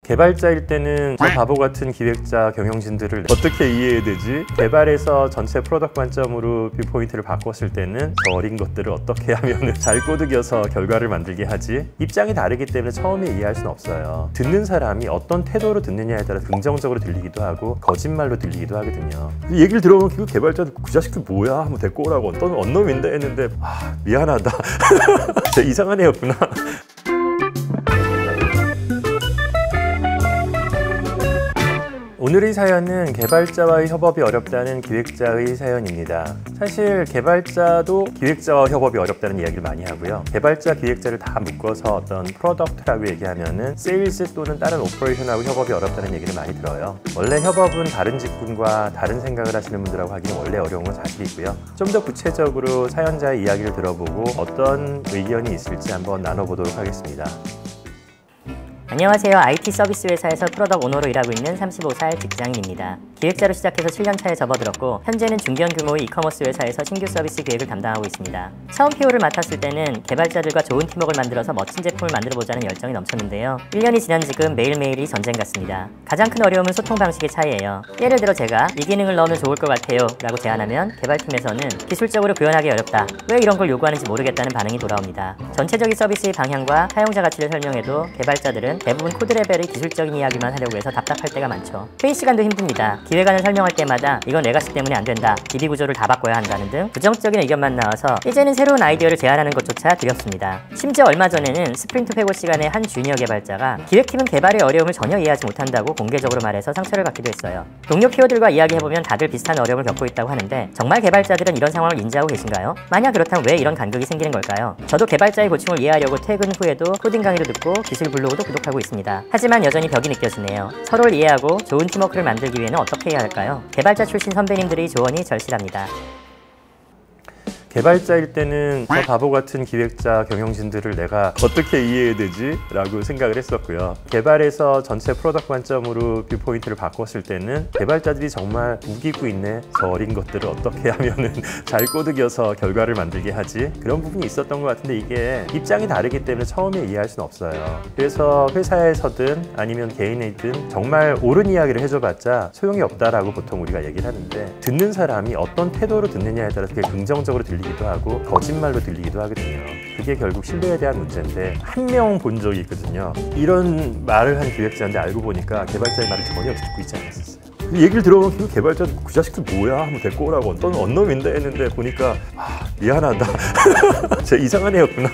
개발자일 때는 저 바보 같은 기획자 경영진들을 어떻게 이해해야 되지? 개발에서 전체 프로덕트 관점으로 뷰포인트를 바꿨을 때는 저 어린 것들을 어떻게 하면 잘 꼬드겨서 결과를 만들게 하지? 입장이 다르기 때문에 처음에 이해할 수는 없어요. 듣는 사람이 어떤 태도로 듣느냐에 따라 긍정적으로 들리기도 하고 거짓말로 들리기도 하거든요. 얘기를 들어보면 그 개발자도 그 자식들 뭐야? 한번 데리고 오라고 어떤 언놈인데 했는데 미안하다. 이상한 애였구나. 오늘의 사연은 개발자와의 협업이 어렵다는 기획자의 사연입니다. 사실 개발자도 기획자와 협업이 어렵다는 이야기를 많이 하고요. 개발자, 기획자를 다 묶어서 어떤 프로덕트라고 얘기하면은 세일즈 또는 다른 오퍼레이션하고 협업이 어렵다는 얘기를 많이 들어요. 원래 협업은 다른 직군과 다른 생각을 하시는 분들하고 하기는 원래 어려운 건 사실이고요. 좀 더 구체적으로 사연자의 이야기를 들어보고 어떤 의견이 있을지 한번 나눠보도록 하겠습니다. 안녕하세요. IT 서비스 회사에서 프로덕트 오너로 일하고 있는 35살 직장인입니다. 기획자로 시작해서 7년차에 접어들었고 현재는 중견 규모의 이커머스 회사에서 신규 서비스 기획을 담당하고 있습니다. 처음 PO를 맡았을 때는 개발자들과 좋은 팀워크를 만들어서 멋진 제품을 만들어보자는 열정이 넘쳤는데요. 1년이 지난 지금 매일매일이 전쟁 같습니다. 가장 큰 어려움은 소통 방식의 차이예요. 예를 들어 제가 이 기능을 넣으면 좋을 것 같아요 라고 제안하면 개발팀에서는 기술적으로 구현하기 어렵다, 왜 이런 걸 요구하는지 모르겠다는 반응이 돌아옵니다. 전체적인 서비스의 방향과 사용자 가치를 설명해도 개발자들은 대부분 코드 레벨의 기술적인 이야기만 하려고 해서 답답할 때가 많죠. 회의 시간도 힘듭니다. 기획안을 설명할 때마다 이건 레가시 때문에 안 된다, DB 구조를 다 바꿔야 한다는 등 부정적인 의견만 나와서 이제는 새로운 아이디어를 제안하는 것조차 두렵습니다. 심지어 얼마 전에는 스프린트 회고 시간에 한 주니어 개발자가 기획팀은 개발의 어려움을 전혀 이해하지 못한다고 공개적으로 말해서 상처를 받기도 했어요. 동료 PO들과 이야기해보면 다들 비슷한 어려움을 겪고 있다고 하는데 정말 개발자들은 이런 상황을 인지하고 계신가요? 만약 그렇다면 왜 이런 간극이 생기는 걸까요? 저도 개발자의 고충을 이해하려고 퇴근 후에도 코딩 강의를 듣고 기술 블로그도 구독하고 있습니다. 하지만 여전히 벽이 느껴지네요. 서로를 이해하고 좋은 팀워크를 만들기 위해는 어떻게 해야 할까요? 개발자 출신 선배님들의 조언이 절실합니다. 개발자일 때는 저 바보 같은 기획자 경영진들을 내가 어떻게 이해해야 되지? 라고 생각을 했었고요. 개발에서 전체 프로덕트 관점으로 뷰포인트를 바꿨을 때는 개발자들이 정말 우기고 있네, 저 어린 것들을 어떻게 하면은 잘 꼬드겨서 결과를 만들게 하지? 그런 부분이 있었던 것 같은데 이게 입장이 다르기 때문에 처음에 이해할 수는 없어요. 그래서 회사에서든 아니면 개인이든 정말 옳은 이야기를 해줘봤자 소용이 없다라고 보통 우리가 얘기를 하는데 듣는 사람이 어떤 태도로 듣느냐에 따라서 그게 긍정적으로 들리기도 하고 거짓말로 들리기도 하거든요. 그게 결국 신뢰에 대한 문제인데 한 명 본 적이 있거든요. 이런 말을 한 기획자인데 알고 보니까 개발자의 말을 전혀 듣고 있지 않았었어요. 얘기를 들어보면 그 개발자 그 자식들 뭐야? 한번 데리고 오라고 어떤 언놈인데 했는데 보니까 미안하다. 제 이상한 애였구나.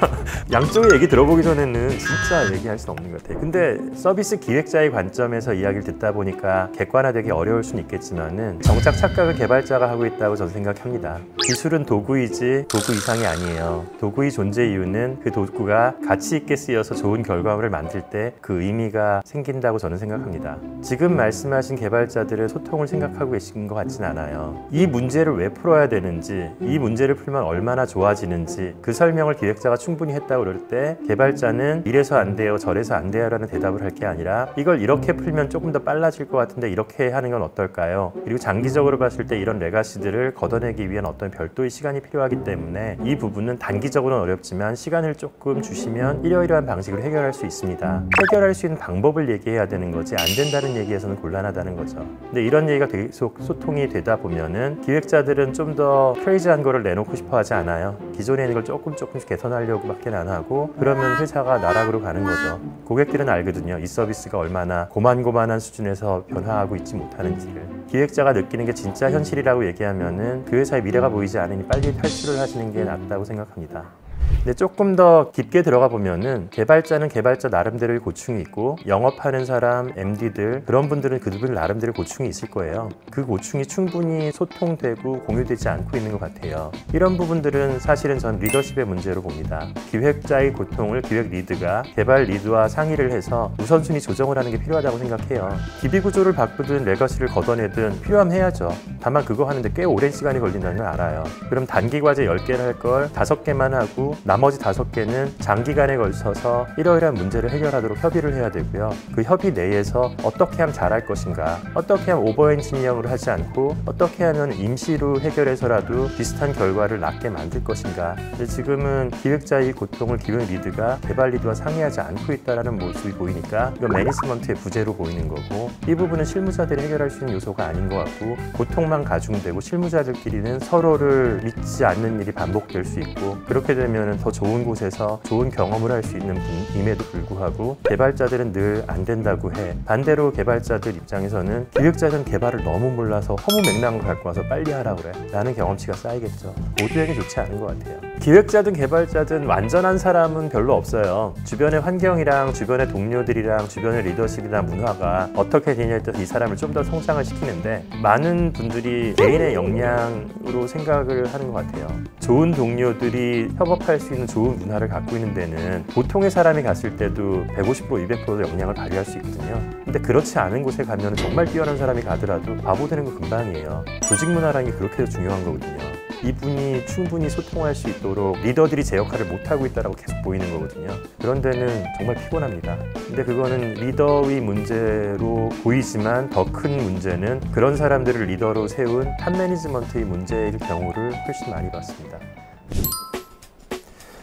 양쪽의 얘기 들어보기 전에는 진짜 얘기할 수는 없는 것 같아요. 근데 서비스 기획자의 관점에서 이야기를 듣다 보니까 객관화되기 어려울 수는 있겠지만은 정작 착각을 개발자가 하고 있다고 저는 생각합니다. 기술은 도구이지 도구 이상이 아니에요. 도구의 존재 이유는 그 도구가 가치 있게 쓰여서 좋은 결과물을 만들 때 그 의미가 생긴다고 저는 생각합니다. 지금 말씀하신 개발자들의 소통을 생각하고 계신 것 같진 않아요. 이 문제를 왜 풀어야 되는지, 이 문제를 풀면 얼마나 좋아지는지 그 설명을 기획자가 충분히 했다고 그럴 때 개발자는 이래서 안 돼요, 저래서 안 돼요 라는 대답을 할 게 아니라 이걸 이렇게 풀면 조금 더 빨라질 것 같은데 이렇게 하는 건 어떨까요? 그리고 장기적으로 봤을 때 이런 레가시들을 걷어내기 위한 어떤 별도의 시간이 필요하기 때문에 이 부분은 단기적으로는 어렵지만 시간을 조금 주시면 이러이러한 방식으로 해결할 수 있습니다. 해결할 수 있는 방법을 얘기해야 되는 거지 안 된다는 얘기에서는 곤란하다는 거죠. 근데 이런 얘기가 계속 소통이 되다 보면은 기획자들은 좀 더 크레이지한 거를 내놓고 싶어 하지 않아요. 기존에 있는 걸 조금씩 개선하려고 밖에 안 하고 그러면 회사가 나락으로 가는 거죠. 고객들은 알거든요. 이 서비스가 얼마나 고만고만한 수준에서 변화하고 있지 못하는지를. 기획자가 느끼는 게 진짜 현실이라고 얘기하면은 그 회사의 미래가 보이지 않으니 빨리 탈출을 하시는 게 낫다고 생각합니다. 근데 조금 더 깊게 들어가 보면은 개발자는 개발자 나름대로의 고충이 있고 영업하는 사람, MD들 그런 분들은 그들 나름대로의 고충이 있을 거예요. 그 고충이 충분히 소통되고 공유되지 않고 있는 것 같아요. 이런 부분들은 사실은 전 리더십의 문제로 봅니다. 기획자의 고통을 기획 리드가 개발 리드와 상의를 해서 우선순위 조정을 하는 게 필요하다고 생각해요. DB 구조를 바꾸든 레거시를 걷어내든 필요하면 해야죠. 다만 그거 하는데 꽤 오랜 시간이 걸린다는 걸 알아요. 그럼 단기 과제 10개를 할 걸 5개만 하고 나머지 5개는 장기간에 걸쳐서 이러이러한 문제를 해결하도록 협의를 해야 되고요. 그 협의 내에서 어떻게 하면 잘할 것인가, 어떻게 하면 오버엔지니어링으로 하지 않고 어떻게 하면 임시로 해결해서라도 비슷한 결과를 낳게 만들 것인가. 근데 지금은 기획자의 고통을 기획 리드가 개발 리드와 상의하지 않고 있다는 모습이 보이니까 이건 매니지먼트의 부재로 보이는 거고, 이 부분은 실무자들이 해결할 수 있는 요소가 아닌 것 같고, 고통만 가중되고 실무자들끼리는 서로를 믿지 않는 일이 반복될 수 있고, 그렇게 되면 더 좋은 곳에서 좋은 경험을 할 수 있는 분임에도 불구하고 개발자들은 늘 안 된다고 해. 반대로 개발자들 입장에서는 기획자는 개발을 너무 몰라서 허무맹랑한 걸 갖고 와서 빨리 하라고 그래 라는 경험치가 쌓이겠죠. 모두에게 좋지 않은 것 같아요. 기획자든 개발자든 완전한 사람은 별로 없어요. 주변의 환경이랑 주변의 동료들이랑 주변의 리더십이나 문화가 어떻게 되냐에 따라서 이 사람을 좀 더 성장을 시키는데, 많은 분들이 개인의 역량으로 생각을 하는 것 같아요. 좋은 동료들이 협업할 수 있는 좋은 문화를 갖고 있는 데는 보통의 사람이 갔을 때도 150%, 200%도 역량을 발휘할 수 있거든요. 근데 그렇지 않은 곳에 가면 정말 뛰어난 사람이 가더라도 바보 되는 거 금방이에요. 조직 문화라는 게 그렇게 중요한 거거든요. 이분이 충분히 소통할 수 있도록 리더들이 제 역할을 못하고 있다고 계속 보이는 거거든요. 그런 데는 정말 피곤합니다. 근데 그거는 리더의 문제로 보이지만 더 큰 문제는 그런 사람들을 리더로 세운 탑 매니지먼트의 문제일 경우를 훨씬 많이 봤습니다.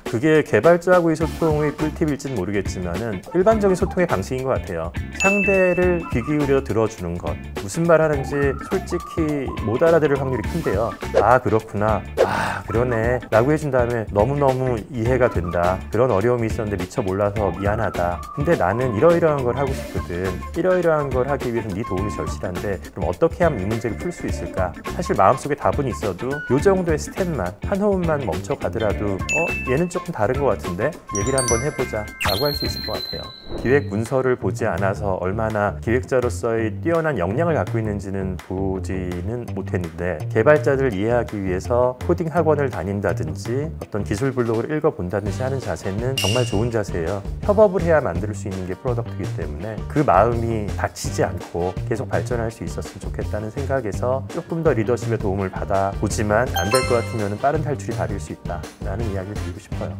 그게 개발자하고의 소통의 꿀팁일지는 모르겠지만은 일반적인 소통의 방식인 것 같아요. 상대를 귀 기울여 들어주는 것. 무슨 말 하는지 솔직히 못 알아들을 확률이 큰데요. 아, 그렇구나. 아, 그러네 라고 해준 다음에 너무너무 이해가 된다. 그런 어려움이 있었는데 미처 몰라서 미안하다. 근데 나는 이러이러한 걸 하고 싶거든. 이러이러한 걸 하기 위해서 네 도움이 절실한데 그럼 어떻게 하면 이 문제를 풀 수 있을까? 사실 마음속에 답은 있어도 이 정도의 스텝만, 한 호흡만 멈춰가더라도 얘는 조금 다른 것 같은데 얘기를 한번 해보자 라고 할 수 있을 것 같아요. 기획 문서를 보지 않아서 얼마나 기획자로서의 뛰어난 역량을 갖고 있는지는 보지는 못했는데, 개발자들을 이해하기 위해서 코딩 학원을 다닌다든지 어떤 기술 블록을 읽어본다든지 하는 자세는 정말 좋은 자세예요. 협업을 해야 만들 수 있는 게 프로덕트이기 때문에 그 마음이 다치지 않고 계속 발전할 수 있었으면 좋겠다는 생각에서 조금 더 리더십의 도움을 받아보지만 안 될 것 같으면 빠른 탈출이 답일 수 있다 라는 이야기를 드리고 싶어요.